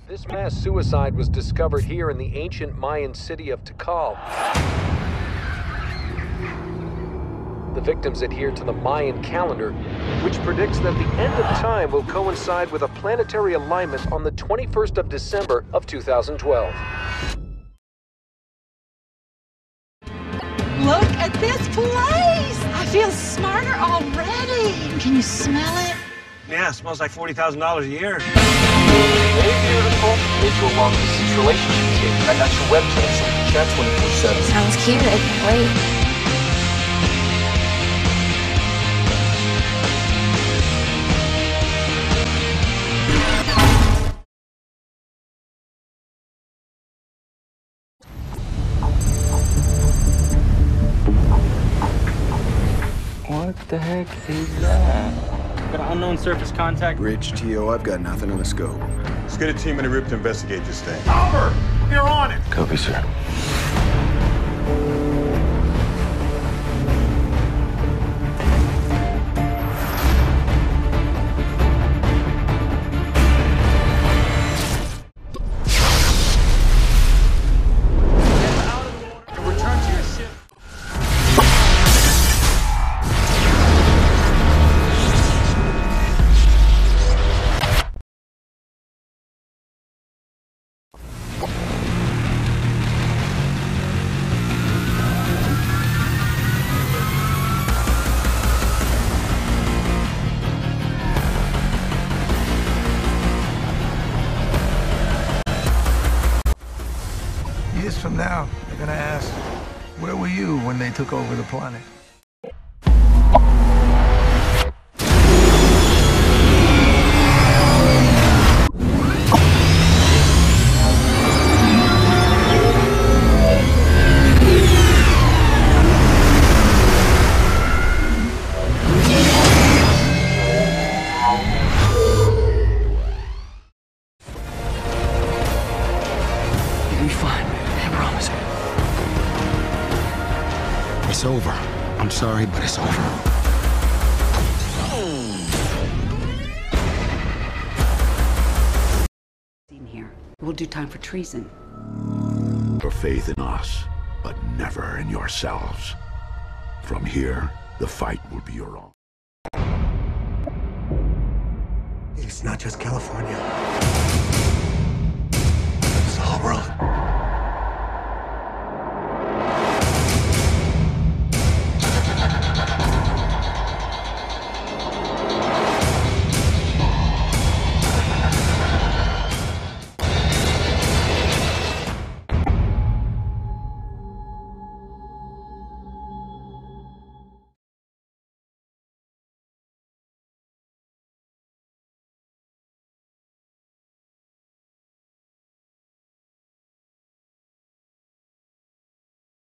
This mass suicide was discovered here in the ancient Mayan city of Tikal. The victims adhere to the Mayan calendar, which predicts that the end of time will coincide with a planetary alignment on the 21st of December of 2012. Look at this place! I feel smarter already. Can you smell it? Yeah, it smells like $40,000 a year. Hey, beautiful. Into a long-distance relationship kid. I got your webcam so we can chat 24/7. Sounds cute. I can't wait. What the heck is that? Got an unknown surface contact. Rich, T.O., I've got nothing on the scope. Let's get a team in the RIP to investigate this thing. Over! You're on it! Copy, sir. Years from now, they're gonna ask, where were you when they took over the planet? You'll be fine. I promise. It's over. I'm sorry, but it's over. In here. We'll do time for treason. Your faith in us, but never in yourselves. From here, the fight will be your own. It's not just California.